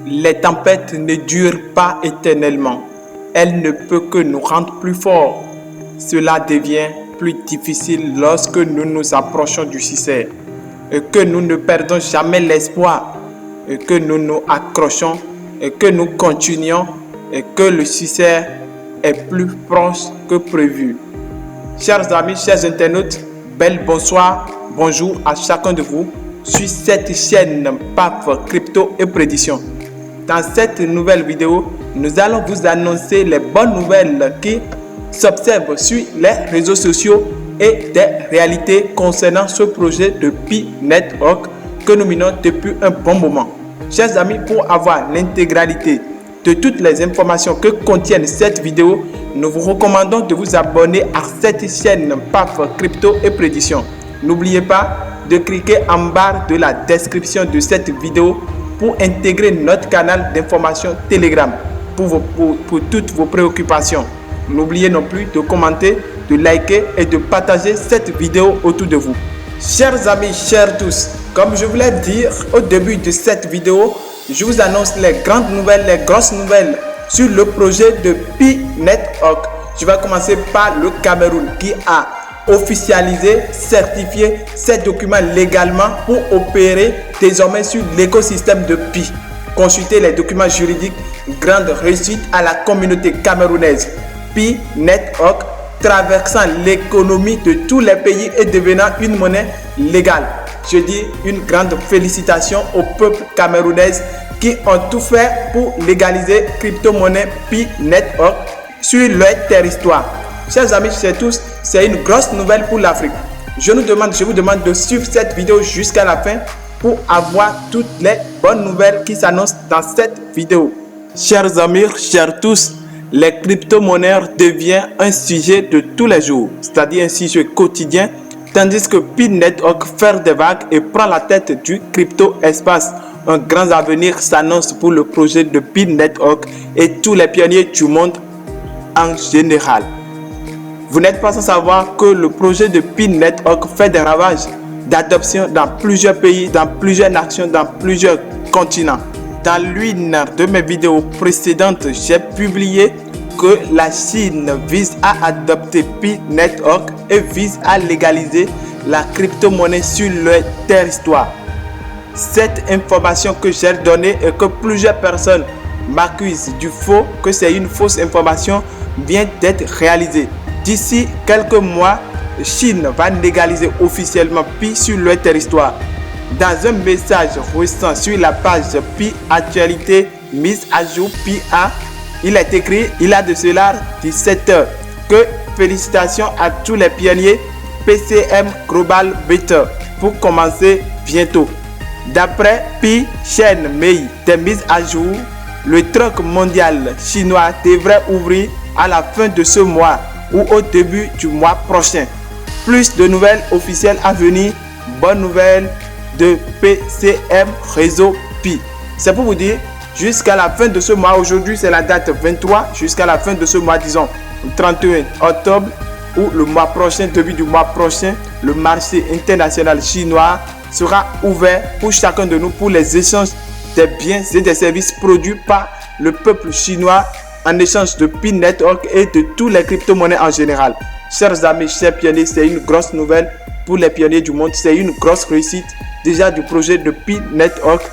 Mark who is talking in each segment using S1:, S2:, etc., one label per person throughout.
S1: Les tempêtes ne durent pas éternellement. Elles ne peuvent que nous rendre plus forts. Cela devient plus difficile lorsque nous nous approchons du succès et que nous ne perdons jamais l'espoir et que nous nous accrochons et que nous continuons et que le succès est plus proche que prévu. Chers amis, chers internautes, bel bonsoir, bonjour à chacun de vous sur cette chaîne PAF Crypto et Prédiction. Dans cette nouvelle vidéo, nous allons vous annoncer les bonnes nouvelles qui s'observent sur les réseaux sociaux et des réalités concernant ce projet de Pi Network que nous menons depuis un bon moment. Chers amis, pour avoir l'intégralité de toutes les informations que contiennent cette vidéo, nous vous recommandons de vous abonner à cette chaîne PAF Crypto et Prédiction. N'oubliez pas de cliquer en barre de la description de cette vidéo pour intégrer notre canal d'information Telegram pour toutes vos préoccupations. N'oubliez non plus de commenter, de liker et de partager cette vidéo autour de vous. Chers amis, chers tous, comme je voulais dire au début de cette vidéo, je vous annonce les grandes nouvelles, les grosses nouvelles sur le projet de Pi Network. Je vais commencer par le Cameroun qui a officialisé, certifié ces documents légalement pour opérer désormais sur l'écosystème de Pi. Consultez les documents juridiques, grande réussite à la communauté camerounaise. Pi Network traversant l'économie de tous les pays et devenant une monnaie légale. Je dis une grande félicitation au peuple camerounais qui ont tout fait pour légaliser crypto-monnaie Pi Network sur leur territoire. Chers amis, chers tous, c'est une grosse nouvelle pour l'Afrique. Je vous demande de suivre cette vidéo jusqu'à la fin pour avoir toutes les bonnes nouvelles qui s'annoncent dans cette vidéo. Chers amis, chers tous, les crypto-monnaies deviennent un sujet de tous les jours, c'est-à-dire un sujet quotidien, tandis que Pi Network fait des vagues et prend la tête du crypto-espace. Un grand avenir s'annonce pour le projet de Pi Network et tous les pionniers du monde en général. Vous n'êtes pas sans savoir que le projet de Pi Network fait des ravages d'adoption dans plusieurs pays, dans plusieurs nations, dans plusieurs continents. Dans l'une de mes vidéos précédentes, j'ai publié que la Chine vise à adopter Pi Network et vise à légaliser la crypto-monnaie sur leur territoire. Cette information que j'ai donnée et que plusieurs personnes m'accusent du faux, que c'est une fausse information, vient d'être réalisée. D'ici quelques mois, Chine va légaliser officiellement Pi sur leur territoire. Dans un message récent sur la page Pi Actualité mise à jour Pi A, il est écrit, il a de cela 17 heures, que félicitations à tous les pionniers PCM Global Beta pour commencer bientôt. D'après Pi Chen Mei, des mises à jour, le truc mondial chinois devrait ouvrir à la fin de ce mois ou au début du mois prochain. Plus de nouvelles officielles à venir. Bonne nouvelle de PCM Réseau Pi. C'est pour vous dire, jusqu'à la fin de ce mois, aujourd'hui c'est la date 23, jusqu'à la fin de ce mois, disons le 31 octobre ou le mois prochain, début du mois prochain, le marché international chinois sera ouvert pour chacun de nous pour les échanges des biens et des services produits par le peuple chinois en échange de Pi Network et de tous les crypto-monnaies en général. Chers amis, chers pionniers, c'est une grosse nouvelle pour les pionniers du monde. C'est une grosse réussite déjà du projet de Pi Network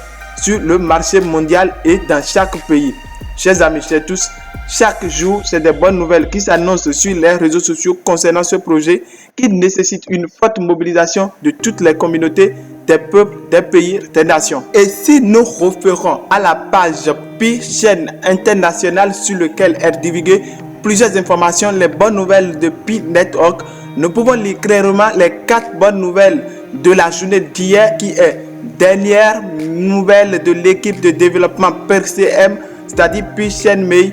S1: sur le marché mondial et dans chaque pays. Chers amis, chers tous, chaque jour, c'est des bonnes nouvelles qui s'annoncent sur les réseaux sociaux concernant ce projet qui nécessite une forte mobilisation de toutes les communautés, des peuples, des pays, des nations. Et si nous référons à la page Pi chaîne internationale sur laquelle est divulguée plusieurs informations, les bonnes nouvelles de Pi Network, nous pouvons lire clairement les 4 bonnes nouvelles de la journée d'hier qui est dernière nouvelle de l'équipe de développement PCM, c'est-à-dire Pi Chen Mei.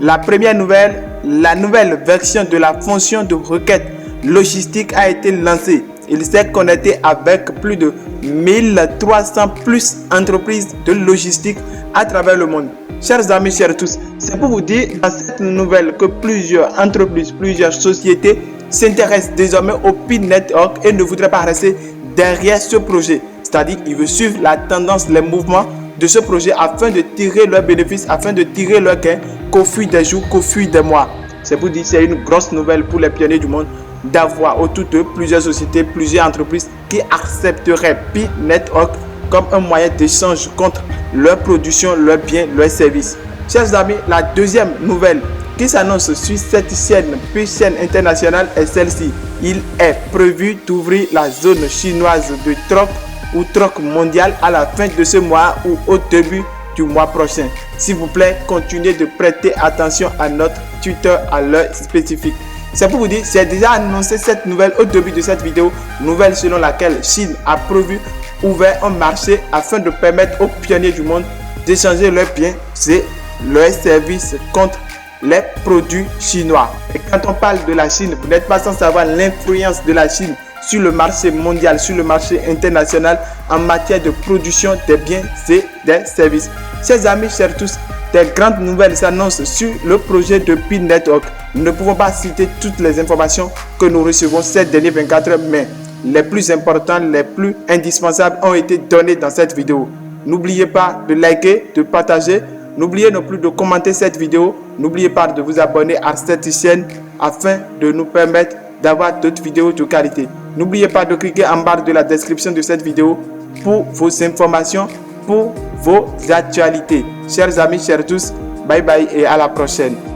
S1: La première nouvelle, la nouvelle version de la fonction de requête logistique a été lancée. Il s'est connecté avec plus de 1300 plus entreprises de logistique à travers le monde. Chers amis, chers tous, c'est pour vous dire dans cette nouvelle que plusieurs entreprises, plusieurs sociétés s'intéressent désormais au Pi Network et ne voudraient pas rester derrière ce projet. C'est-à-dire qu'ils veulent suivre la tendance, les mouvements de ce projet afin de tirer leurs bénéfices, afin de tirer leurs gains qu'au fil des jours, qu'au fil des mois. C'est pour dire que c'est une grosse nouvelle pour les pionniers du monde d'avoir autour d'eux plusieurs sociétés, plusieurs entreprises qui accepteraient Pi Network comme un moyen d'échange contre leur production, leurs biens, leurs services. Chers amis, la deuxième nouvelle qui s'annonce sur cette chaîne, Pi chaîne internationale, est celle-ci. Il est prévu d'ouvrir la zone chinoise de troc ou troc mondial à la fin de ce mois ou au début du mois prochain. S'il vous plaît, continuez de prêter attention à notre Twitter à l'heure spécifique. C'est pour vous dire, j'ai déjà annoncé cette nouvelle au début de cette vidéo, nouvelle selon laquelle Chine a prévu ouvert un marché afin de permettre aux pionniers du monde d'échanger leurs biens et leurs services contre les produits chinois. Et quand on parle de la Chine, vous n'êtes pas sans savoir l'influence de la Chine sur le marché mondial, sur le marché international en matière de production des biens et des services. Chers amis, chers tous, des grandes nouvelles s'annoncent sur le projet de Pi Network. Nous ne pouvons pas citer toutes les informations que nous recevons ces dernières 24 heures, mais les plus importantes, les plus indispensables ont été données dans cette vidéo. N'oubliez pas de liker, de partager. N'oubliez non plus de commenter cette vidéo. N'oubliez pas de vous abonner à cette chaîne afin de nous permettre d'avoir d'autres vidéos de qualité. N'oubliez pas de cliquer en barre de la description de cette vidéo pour vos informations, pour vos actualités. Chers amis, chers tous, bye bye et à la prochaine.